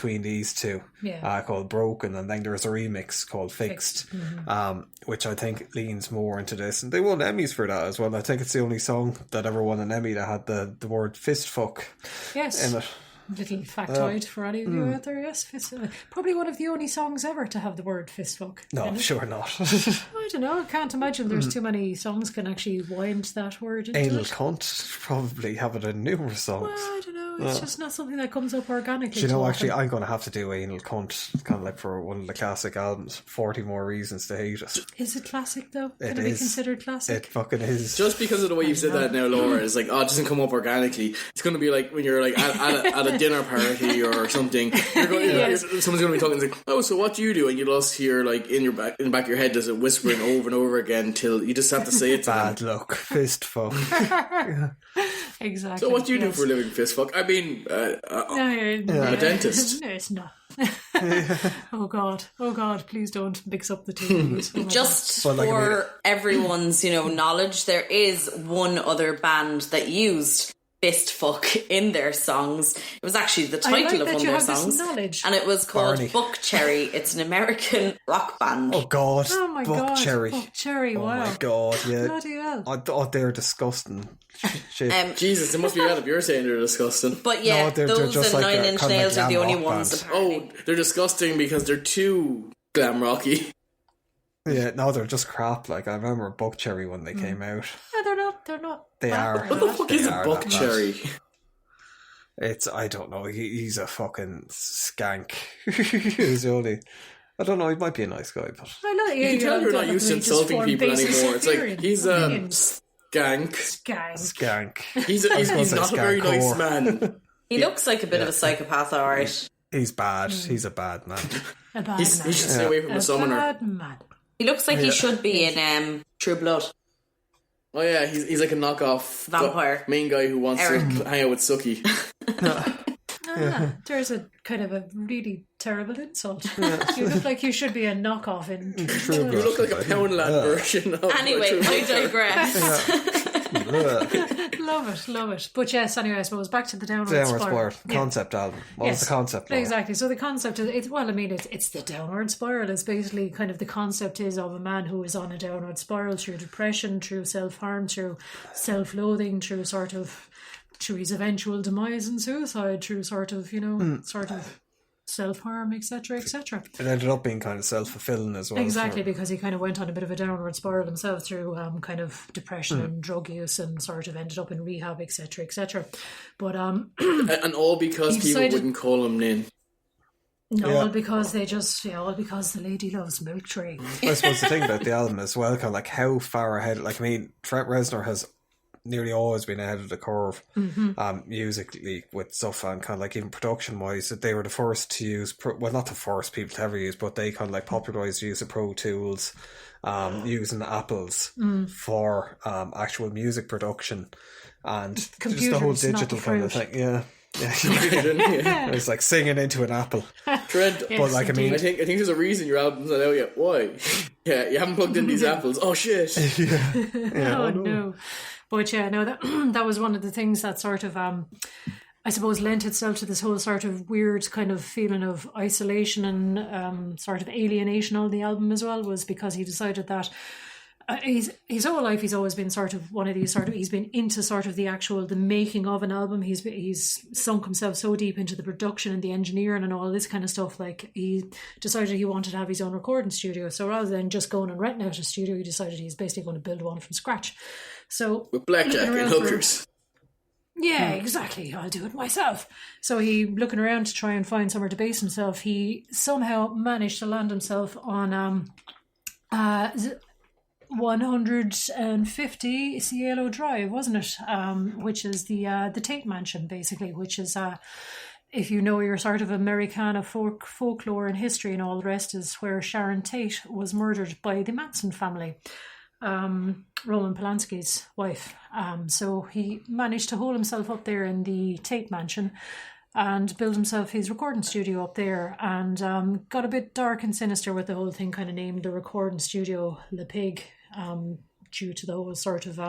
between these two called Broken, and then there's a remix called Fixed, which I think leans more into this. And they won Emmys for that as well. I think it's the only song that ever won an Emmy that had the word fist fuck in it. Little factoid for any of you out there, yes. Probably one of the only songs ever to have the word fist fuck. No, sure not. I don't know, I can't imagine there's too many songs can actually wind that word into Anal it. cunt probably have it in numerous songs. Well, I don't know, it's just not something that comes up organically. Do you know, actually, I'm going to have to do Anal Cunt, kind of like for one of the classic albums, 40 More Reasons to Hate It. Is it classic, though? Can it be considered classic? It fucking is. Just because of the way you've said that now, Laura, it's like, it doesn't come up organically. It's going to be like when you're like at a dinner party or something. Someone's going to be talking like, oh, so what do you do? And you'll just hear like in the back of your head, there's it whispering over and over again till you just have to say it to Bad them. luck, fist fuck. Exactly. So what do you do for a living, fist fuck? I mean, I'm a dentist. No, it's not. Oh God, please don't mix up the two of these. Just for everyone's, knowledge, there is one other band that used fist fuck in their songs. It was actually the title of one of their songs, and it was called Buck Cherry. It's an American rock band. Oh God! Oh my Buck God! Cherry. Buck Cherry! Wow! Oh my God! Yeah. Bloody hell! I thought they were disgusting. Shit. Jesus, it must be bad if you're saying they're disgusting. But yeah, they're those just and like Nine Inch Nails are the only ones. Oh, they're disgusting because they're too glam rocky. Yeah, no, they're just crap. Like, I remember Buck Cherry when they came out. No, they're not. They are. What the fuck is a Buck Cherry? I don't know. He's a fucking skank. He's the only. I don't know. He might be a nice guy, but I know you can tell you're not used to insulting people anymore. It's like he's a skank. He's not a very nice man. He looks like a bit of a psychopath, alright. He's bad. He's a bad man. He should stay away from the summoner. Bad man. He looks like he should be in True Blood. Oh yeah, he's like a knockoff vampire main guy who wants to hang out with Suki. There's a kind of a really terrible insult. You look like you should be a knockoff in True Blood. You look like a Poundland version of Anyway, I digress. Love it. But yes, anyway, I suppose back to the Downward Spiral. Concept album. What was the concept? Laura? Exactly. So the concept is, it's the Downward Spiral. It's basically kind of the concept is of a man who is on a downward spiral through depression, through self-harm, through self-loathing, through his eventual demise and suicide, through sort of self-harm, etc. It ended up being kind of self-fulfilling as well. Exactly, because he kind of went on a bit of a downward spiral himself through kind of depression and drug use, and sort of ended up in rehab, etc. But and all because people wouldn't call him Nin. No, all because the lady loves milk tree. I suppose the thing about the album as well, kind of like how far ahead. Like, I mean, Trent Reznor has nearly always been ahead of the curve musically with stuff, and kind of like even production wise, that they were the first to use not the first people to ever use, but they kind of like popularized the use of Pro Tools, using Apples for actual music production, and just the whole digital kind of thing. Yeah. It's like singing into an apple. Trent, but like, I mean, I think there's a reason your album's not out yet. Why? Yeah, you haven't plugged in these apples. Oh shit! Oh no. But yeah, no, that was one of the things that sort of, I suppose, lent itself to this whole sort of weird kind of feeling of isolation and sort of alienation on the album as well, was because he decided that his whole life he's always been sort of one of these sort of, he's been into sort of the making of an album. He's sunk himself so deep into the production and the engineering and all this kind of stuff. Like, he decided he wanted to have his own recording studio. So rather than just going and renting out a studio, he decided he's basically going to build one from scratch. So with blackjack and hookers. Yeah, exactly. I'll do it myself. So he, looking around to try and find somewhere to base himself, he somehow managed to land himself on 150 Cielo Drive, wasn't it? Which is the Tate Mansion, basically, which is if you know your sort of Americana folklore and history and all the rest, is where Sharon Tate was murdered by the Manson family. Roman Polanski's wife. So he managed to hold himself up there in the Tate Mansion and build himself his recording studio up there, and got a bit dark and sinister with the whole thing, kind of named the recording studio Le Pig, due to the whole sort of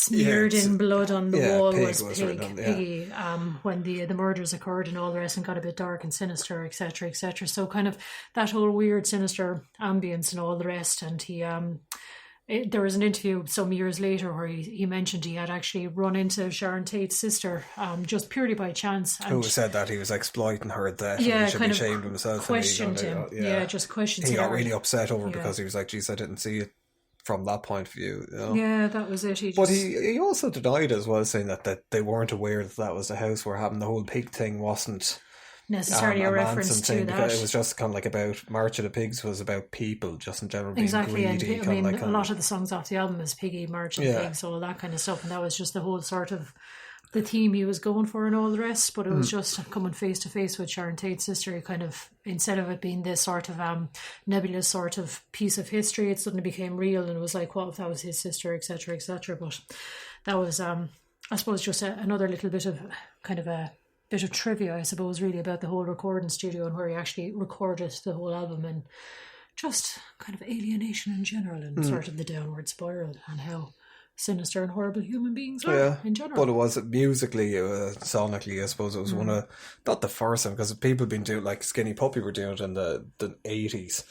smeared in blood on the wall was Piggy, on, when the murders occurred and all the rest, and got a bit dark and sinister, etc., etc. So kind of that whole weird, sinister ambience and all the rest. And he, there was an interview some years later where he mentioned he had actually run into Sharon Tate's sister just purely by chance. And who said that he was exploiting her death? Yeah, and he should kind be of ashamed of himself. Questioned him. Just questioned him. He got really upset over it because he was like, "Geez, I didn't see it from that point of view." You know? Yeah, that was it. But he also denied as well, saying that they weren't aware that was the house where happened. The whole pig thing wasn't necessarily a reference to that. Because it was just kind of like about March of the Pigs was about people just in general being greedy. And I mean, a lot of the songs off the album is Piggy, March of the Pigs, all that kind of stuff, and that was just the whole sort of the theme he was going for and all the rest. But it was just coming face to face with Sharon Tate's sister. He kind of, instead of it being this sort of nebulous sort of piece of history, it suddenly became real, and it was like, what if that was his sister, etc., etc. But that was, I suppose, just another little bit of kind of a bit of trivia, I suppose, really about the whole recording studio and where he actually recorded the whole album, and just kind of alienation in general, and sort of the downward spiral, and how sinister and horrible human beings are in general. But it was musically, sonically, I suppose it was one of, not the first time, because people have been doing, like Skinny Puppy were doing it in the 80s,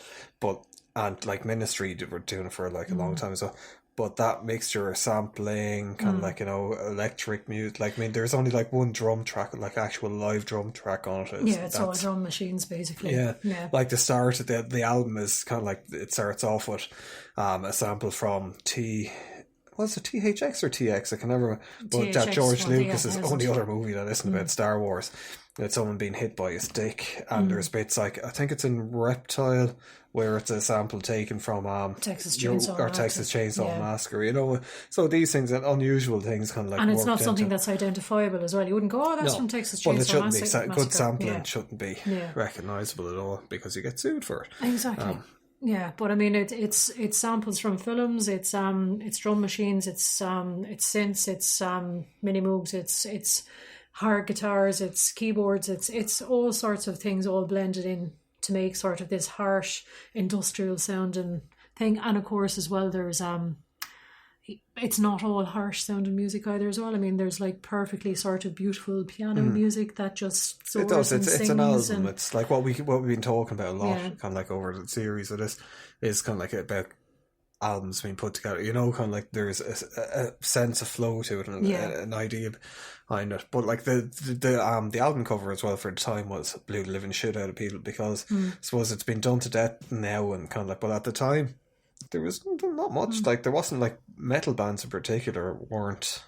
and like Ministry were doing it for like a long time, so. But that mixture of sampling, kind of like, electric music, like, I mean, there's only like one drum track, like actual live drum track on it. It's all drum machines, basically. Yeah. Like the start of the album is kind of like, it starts off with a sample from was it THX or TX? I can never remember. But that George Lucas's only other movie that isn't about Star Wars. It's someone being hit by a stick, and there's bits like, I think it's in Reptile, where it's a sample taken from Texas Chainsaw Massacre, so these things, and unusual things, kind of like, and it's not something that's identifiable as well. You wouldn't go, oh, that's from Texas Chainsaw Massacre. Well, it shouldn't be. Good sampling shouldn't be recognisable at all, because you get sued for it. Exactly. Yeah, but I mean, it's samples from films, it's drum machines, it's synths, it's mini moogs, it's hard guitars, it's keyboards, it's all sorts of things all blended in to make sort of this harsh industrial sounding thing. And of course as well, there's it's not all harsh sounding music either as well. I mean, there's like perfectly sort of beautiful piano music that just soars. It does. It's an album. It's like what we've been talking about a lot, kind of like over the series of this, is kind of like about albums being put together. Kind of like there's a sense of flow to it, and an idea behind it. But like the album cover as well for the time blew the living shit out of people, because I suppose it's been done to death now, and kind of like, but at the time there was not much. Like, there wasn't, like, metal bands in particular weren't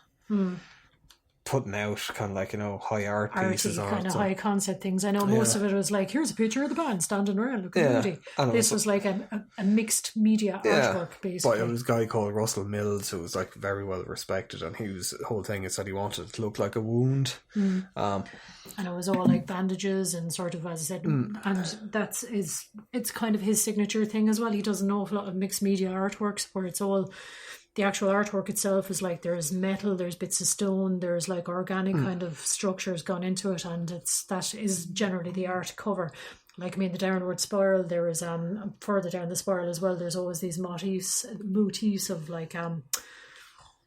putting out kind of like, high art pieces on kind it. of high concept things. I know most of it was like, here's a picture of the band standing around looking moody. This was like a mixed media artwork, basically. But it was a guy called Russell Mills who was like very well respected, and the whole thing is that he wanted it to look like a wound. And it was all like bandages and sort of, as I said, and it's kind of his signature thing as well. He does an awful lot of mixed media artworks where it's all, the actual artwork itself is like, there's metal, there's bits of stone, there's like organic kind of structures gone into it, and that is generally the art cover. Like, I mean, the downward spiral, there is further down the spiral as well, there's always these motifs of like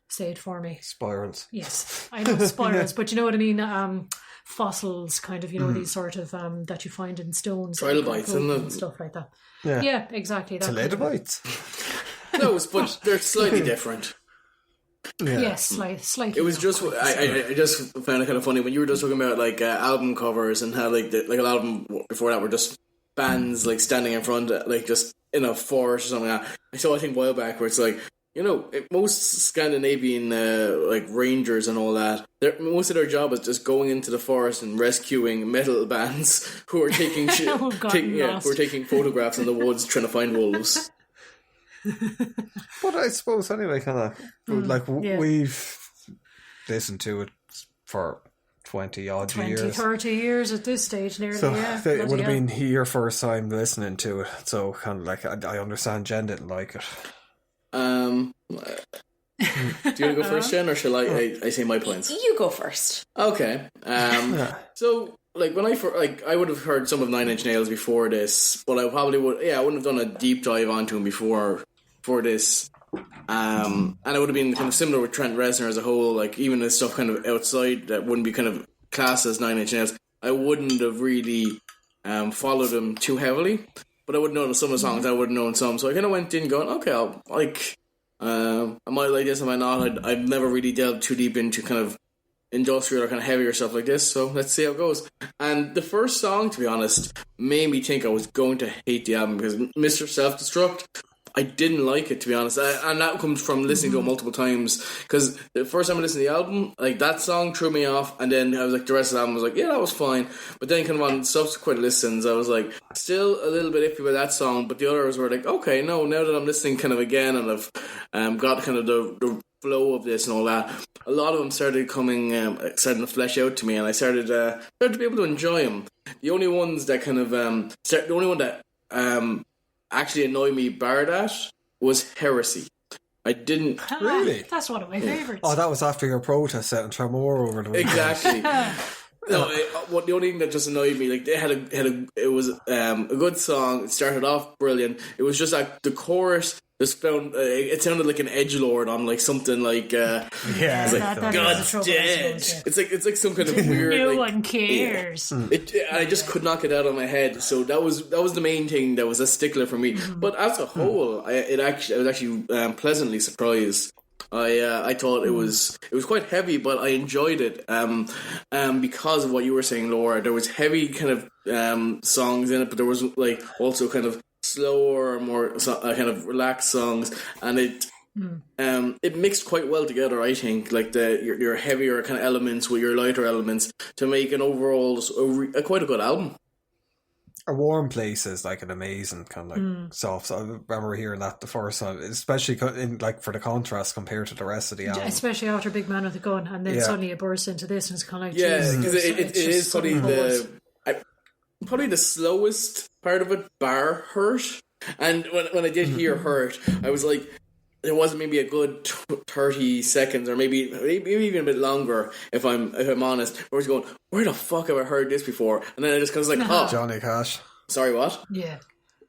say it for me. Spirals. Yes, I know spirals, but you know what I mean. Fossils, kind of, these sort of that you find in stones, trilobites and stuff like that. Yeah, exactly. Telebites. No, but they're slightly different. Yeah. Yes, slightly. It was just, I just found it kind of funny when you were just talking about like album covers, and how like an album before that were just bands like standing in front, like just in a forest or something like that. I saw, I think, a while back, where it's like, most Scandinavian like rangers and all that, most of their job is just going into the forest and rescuing metal bands who are taking who are taking photographs in the woods trying to find wolves. But I suppose anyway, kind of like we've listened to it for 20 years, 30 years at this stage nearly. So it would have been your first time listening to it, so kind of like I understand Jen didn't like it. Do you want to go first, Jen, or shall I say my points? You go first. Okay. So like when I would have heard some of Nine Inch Nails before this, but I probably would. I wouldn't have done a deep dive onto them before this And it would have been kind of similar with Trent Reznor as a whole. Like, even the stuff kind of outside that wouldn't be kind of classed as Nine Inch Nails, I wouldn't have really followed him too heavily. But I would know some of the songs, I would have known some. So I kind of went in going, okay, I might like this, I might not. I've never really delved too deep into kind of industrial or kind of heavier stuff like this, so let's see how it goes. And the first song, to be honest, made me think I was going to hate the album, because Mr. Self-Destruct, I didn't like it, to be honest. And that comes from listening to it multiple times, because the first time I listened to the album, like, that song threw me off, and then I was like, the rest of the album was like, yeah, that was fine. But then kind of on subsequent listens, I was like, still a little bit iffy with that song, but the others were like, okay, no, now that I'm listening kind of again, and I've got kind of the flow of this and all that, a lot of them starting to flesh out to me, and I started to be able to enjoy them. The only ones that kind of the only one that actually annoyed me bar that was Heresy. I didn't really. That's one of my favourites. Oh, that was after your protest out in Tramore over the weekend. Exactly. No, the only thing that just annoyed me, like, they it was a good song. It started off brilliant. It was just like the chorus just found it sounded like an edgelord on like something like it's like God's dead. It's like some kind of weird. No like, one cares. I just could not get out of my head. So that was the main thing that was a stickler for me. But as a whole, I was actually pleasantly surprised. I thought it was quite heavy, but I enjoyed it because of what you were saying, Laura. There was heavy kind of songs in it, but there was like also kind of slower, more kind of relaxed songs, and it mixed quite well together. I think, like, your heavier kind of elements with your lighter elements to make an overall quite a good album. A Warm Place is like an amazing kind of like soft. So I remember hearing that the first time, especially for the contrast compared to the rest of the album. Especially after Big Man with the Gun, and then suddenly it bursts into this, and it's kind of like, because it is probably the slowest part of it, bar Hurt. And when I did hear Hurt, I was like, it wasn't maybe a good 30 seconds, or maybe even a bit longer, if I'm honest, where I was going, where the fuck have I heard this before? And then I just was like, oh, Johnny Cash. Sorry, what? Yeah.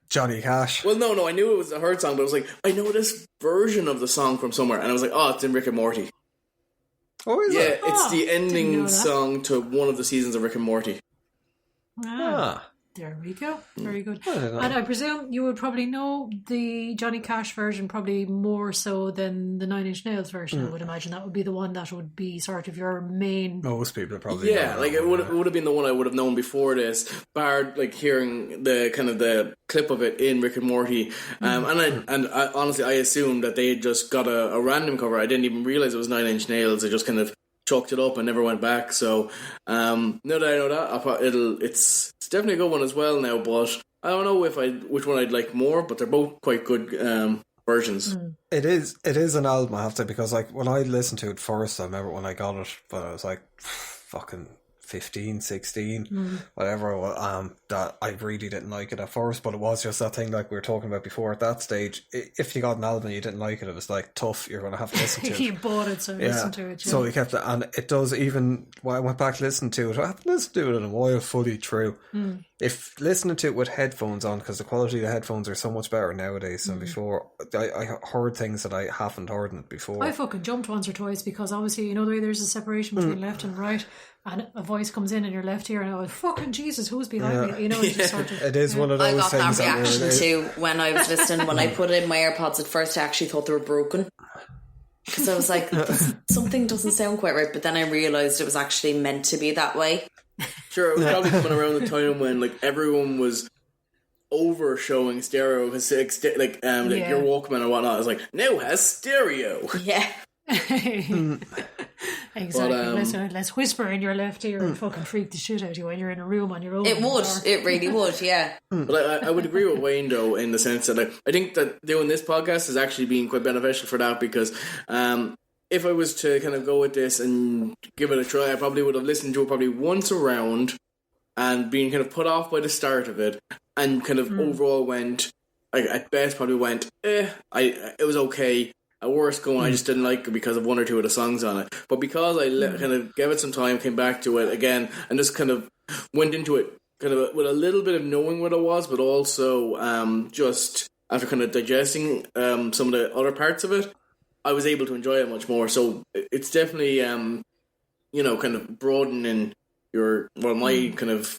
Johnny Cash. Well, no, I knew it was a Hurt song, but I was like, I know this version of the song from somewhere, and I was like, oh, it's in Rick and Morty. Oh, is it? Yeah, it's the ending song to one of the seasons of Rick and Morty. There we go. Very good. And I presume you would probably know the Johnny Cash version probably more so than the Nine Inch Nails version. I would imagine that would be the one that would be sort of your main. Most people probably. Yeah, like it would have been the one I would have known before this, barred like hearing the kind of the clip of it in Rick and Morty. And I honestly, I assumed that they had just got a random cover. I didn't even realize it was Nine Inch Nails. I just kind of chalked it up and never went back. So now that I know that, it's definitely a good one as well now. But I don't know which one I'd like more. But they're both quite good versions. It is an album, I have to, because like when I listened to it first, I remember when I got it, but I was like fucking 15, 16, whatever, that I really didn't like it at first, but it was just that thing like we were talking about before. At that stage, if you got an album and you didn't like it was like tough, you're going to have to listen to it. You bought it, so listen to it. Yeah. So you kept it, and it does, even when I went back to listen to it, I haven't listened to it in a while fully through. If listening to it with headphones on, because the quality of the headphones are so much better nowadays than before, I heard things that I haven't heard it before. I fucking jumped once or twice, because obviously, you know, the way there's a separation between left and right, and a voice comes in your left ear, and I was fucking Jesus, who's behind me? You know, it's just sort of, it is one of those things. I got that reaction too when I was listening. When I put in my AirPods at first, I actually thought they were broken, because I was like, something doesn't sound quite right. But then I realised it was actually meant to be that way. Sure, it was probably coming around the time when like everyone was over showing stereo, because like your Walkman or whatnot is like now has stereo. Yeah. Exactly. Let's whisper in your left ear and fucking freak the shit out of you when you're in a room on your own. It really would, yeah. But I would agree with Wayne though, in the sense that I think that doing this podcast has actually been quite beneficial for that, because if I was to kind of go with this and give it a try, I probably would have listened to it probably once around and been kind of put off by the start of it, and kind of overall went, like, at best probably went, it was okay. At worst going, I just didn't like it because of one or two of the songs on it. But because I kind of gave it some time, came back to it again, and just kind of went into it kind of with a little bit of knowing what it was, but also just after kind of digesting some of the other parts of it, I was able to enjoy it much more. So it's definitely, kind of broadening my kind of